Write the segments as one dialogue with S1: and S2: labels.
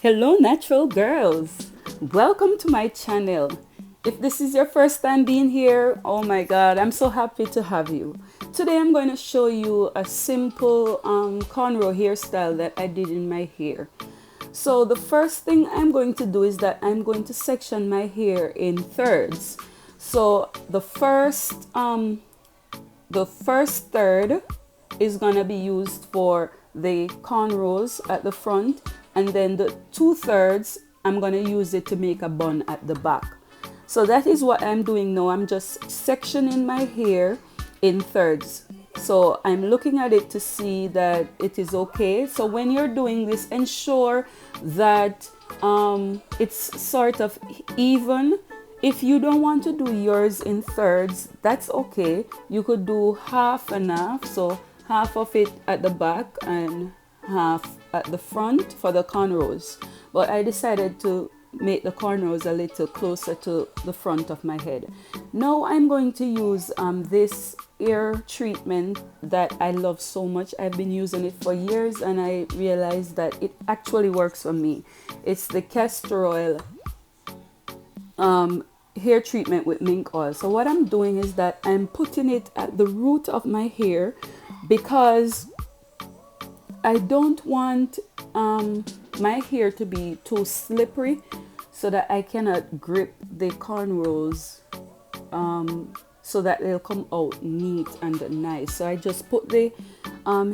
S1: Hello, natural girls. Welcome to my channel. If this is your first time being here, oh my god, I'm so happy to have you. Today I'm going to show you a simple cornrow hairstyle that I did in my hair. So the first thing I'm going to do is that I'm going to section my hair in thirds. So the first third is going to be used for the cornrows at the front, and then the 2/3 I'm going to use it to make a bun at the back. So that is what I'm doing now. I'm just sectioning my hair in thirds. So I'm looking at it to see that it is okay. So when you're doing this, ensure that it's sort of even. If you don't want to do yours in thirds, that's okay. You could do half and half. So half of it at the back and half at the front for the cornrows. But I decided to make the cornrows a little closer to the front of my head. Now I'm going to use this ear treatment that I love so much. I've been using it for years and I realized that it actually works for me. It's the castor oil hair treatment with mink oil. So what I'm doing is that I'm putting it at the root of my hair because I don't want my hair to be too slippery so that I cannot grip the cornrows so that they'll come out neat and nice. So I just put the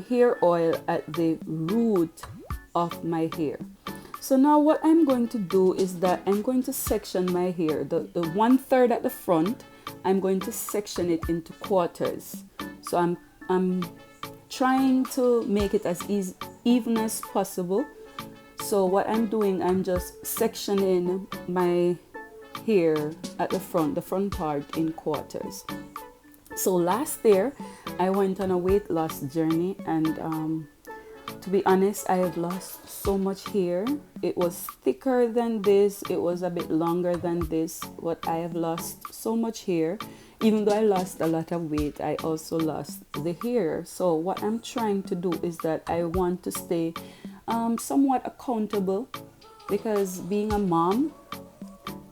S1: hair oil at the root of my hair. So now what I'm going to do is that I'm going to section my hair. The 1/3 at the front, I'm going to section it into quarters. So I'm trying to make it as even as possible. So what I'm doing, I'm just sectioning my hair at the front part in quarters. So last year, I went on a weight loss journey, and to be honest, I have lost so much hair. It was thicker than this, it was a bit longer than this, but I have lost so much hair. Even though I lost a lot of weight, I also lost the hair. So what I'm trying to do is that I want to stay somewhat accountable, because being a mom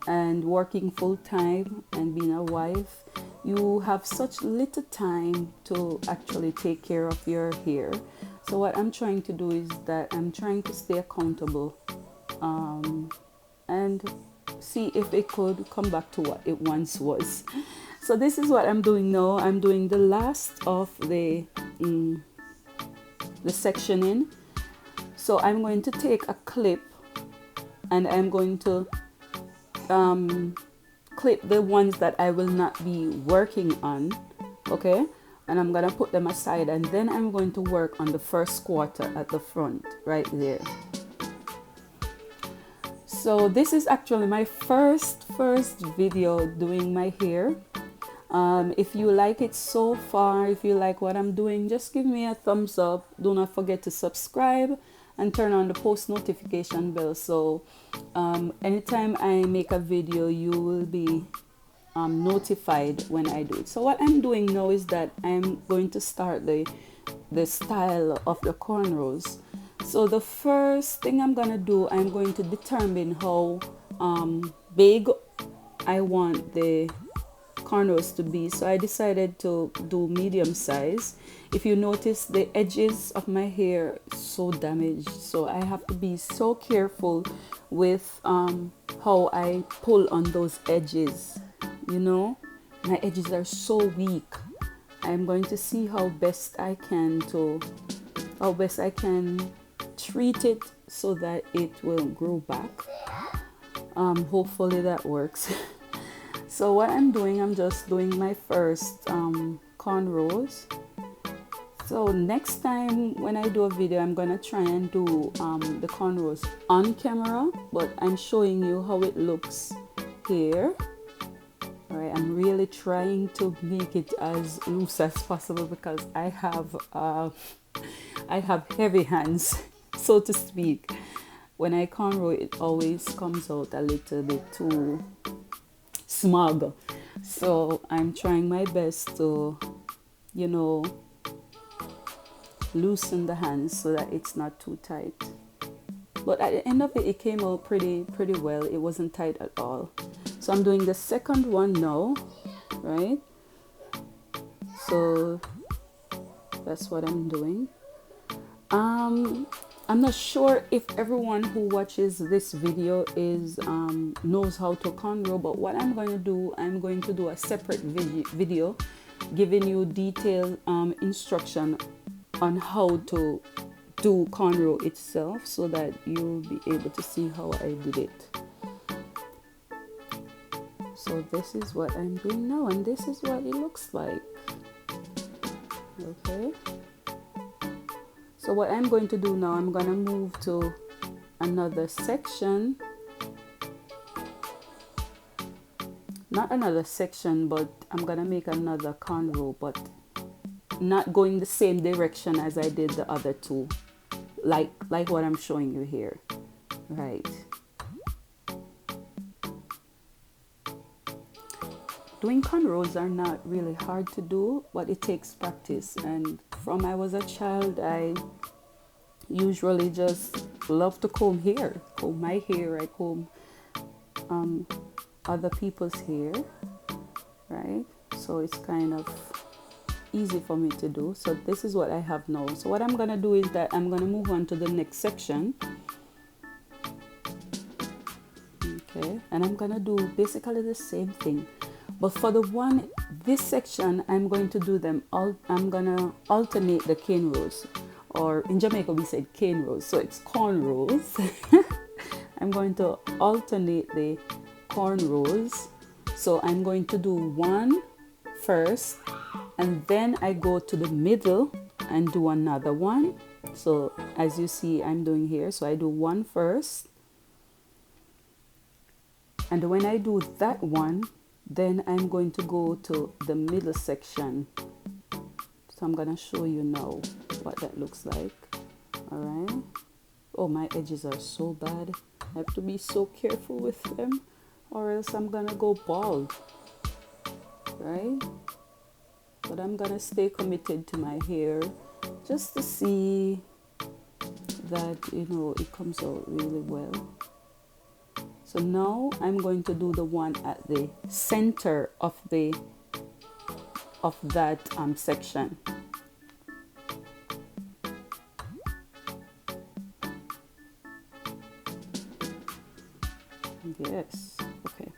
S1: and working full time and being a wife, you have such little time to actually take care of your hair. So what I'm trying to do is that I'm trying to stay accountable and see if it could come back to what it once was. So this is what I'm doing now. I'm doing the last of the sectioning. So I'm going to take a clip and I'm going to clip the ones that I will not be working on, okay? And I'm gonna put them aside, and then I'm going to work on the first quarter at the front right there. So this is actually my first video doing my hair. If you like it so far, if you like what I'm doing, just give me a thumbs up. Do not forget to subscribe and turn on the post notification bell, so anytime I make a video, you will be notified when I do it. So what I'm doing now is that I'm going to start the style of the cornrows. So the first thing I'm gonna do, I'm going to determine how big I want the cornrows to be. So I decided to do medium size. If you notice, the edges of my hair are so damaged, so I have to be so careful with how I pull on those edges. You know, my edges are so weak. I'm going to see how best I can treat it so that it will grow back. Hopefully that works. So what I'm doing, I'm just doing my first cornrows. So next time when I do a video, I'm gonna try and do the cornrows on camera, but I'm showing you how it looks here. All right, I'm really trying to make it as loose as possible because I have heavy hands, so to speak. When I cornrow, it always comes out a little bit too smug. So I'm trying my best to, you know, loosen the hands so that it's not too tight. but at the end of it, it came out pretty well. It wasn't tight at all. So I'm doing the second one now, right? So that's what I'm doing. I'm not sure if everyone who watches this video knows how to cornrow, but what I'm going to do, I'm going to do a separate video giving you detailed instruction on how to do cornrow itself, so that you'll be able to see how I did it. So this is what I'm doing now, and this is what it looks like. Okay. So what I'm going to do now, I'm going to move to another section. Not another section, but I'm going to make another cornrow, but not going the same direction as I did the other two. Like what I'm showing you here. Right. Doing cornrows are not really hard to do, but it takes practice. And from I was a child, I usually just love to comb hair. Comb my hair, I comb other people's hair, right? So it's kind of easy for me to do. So this is what I have now. So what I'm gonna do is that I'm gonna move on to the next section. Okay, and I'm gonna do basically the same thing. But for this section, I'm going to do them all. I'm gonna alternate the cane rows, or in Jamaica we said cane rows, so it's corn rows. I'm going to alternate the corn rows. So I'm going to do one first, and then I go to the middle and do another one. So as you see, I'm doing here. So I do one first, and when I do that one, then I'm going to go to the middle section. So I'm gonna show you now what that looks like. All right. Oh, my edges are so bad. I have to be so careful with them, or else I'm gonna go bald, right? But I'm gonna stay committed to my hair just to see that, you know, it comes out really well. So now I'm going to do the one at the center of that section. Yes. Okay.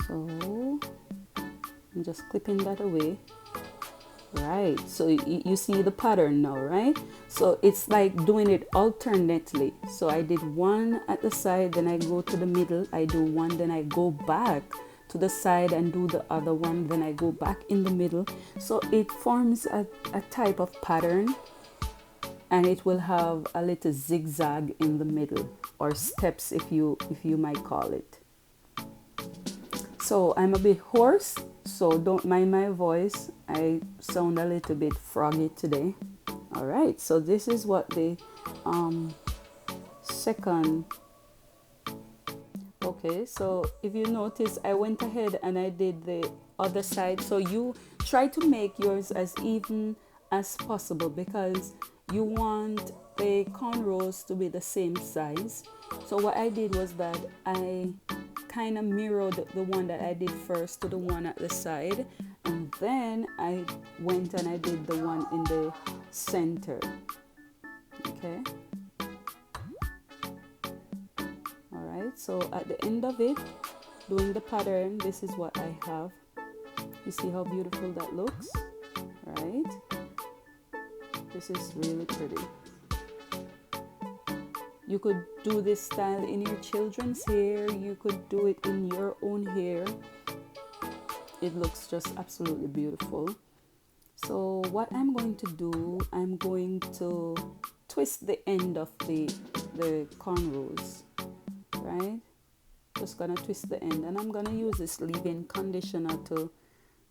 S1: So I'm just clipping that away. Right, so you see the pattern now, right? So it's like doing it alternately. So I did one at the side, then I go to the middle, I do one, then I go back to the side and do the other one, then I go back in the middle. So it forms a type of pattern, and it will have a little zigzag in the middle, or steps if you might call it. So I'm a bit hoarse, so don't mind my voice. I sound a little bit froggy today. All right, so this is what the second. Okay, so if you notice, I went ahead and I did the other side. So you try to make yours as even as possible, because you want the cornrows to be the same size. So what I did was that I kind of mirrored the one that I did first to the one at the side, and then I went and I did the one in the center. Okay. All right, so at the end of it, doing the pattern, this is what I have. You see how beautiful that looks, right? This is really pretty. You could do this style in your children's hair. You could do it in your own hair. It looks just absolutely beautiful. So what I'm going to do, I'm going to twist the end of the cornrows, right? Just gonna twist the end, and I'm gonna use this leave-in conditioner to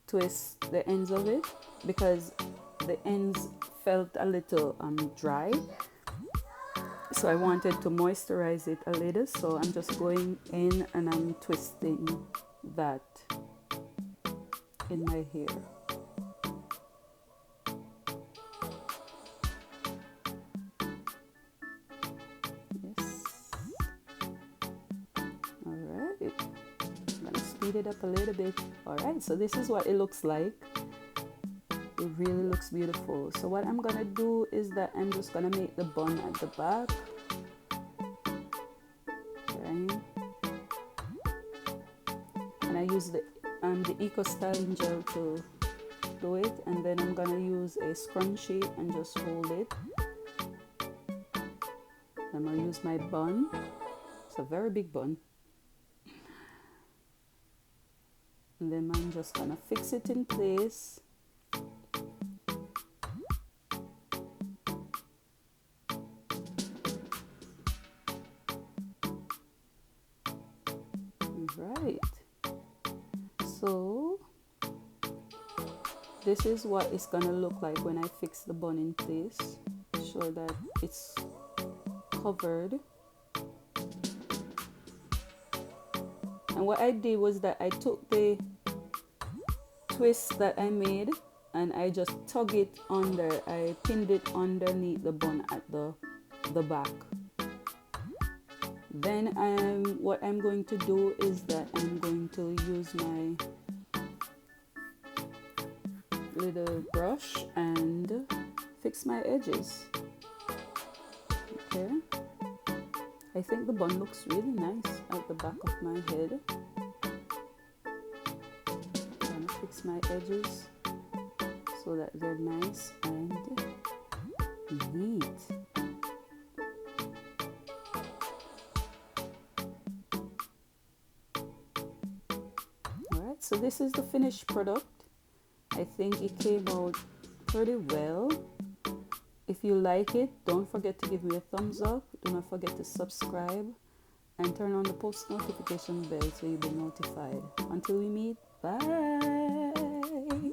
S1: twist the ends of it, because the ends felt a little dry. So I wanted to moisturize it a little, so I'm just going in and I'm twisting that in my hair. speed it up a little bit. All right, so this is what it looks like. It really looks beautiful. So what I'm gonna do is that I'm just gonna make the bun at the back. Okay. And I use the Eco Styling Gel to do it, and then I'm gonna use a scrunchie and just hold it. I'm gonna use my bun. It's a very big bun. And then I'm just gonna fix it in place. Right. So this is what it's gonna look like when I fix the bun in place. Sure that it's covered. And what I did was that I took the twist that I made and I just tug it under. I pinned it underneath the bun at the back. Then what I'm going to do is that I'm going to use my little brush and fix my edges. Okay. I think the bun looks really nice at the back of my head. I'm gonna fix my edges so that they're nice and neat. Alright, so this is the finished product. I think it came out pretty well. If you like it, don't forget to give me a thumbs up. Do not forget to subscribe and turn on the post notification bell so you'll be notified. Until we meet, bye.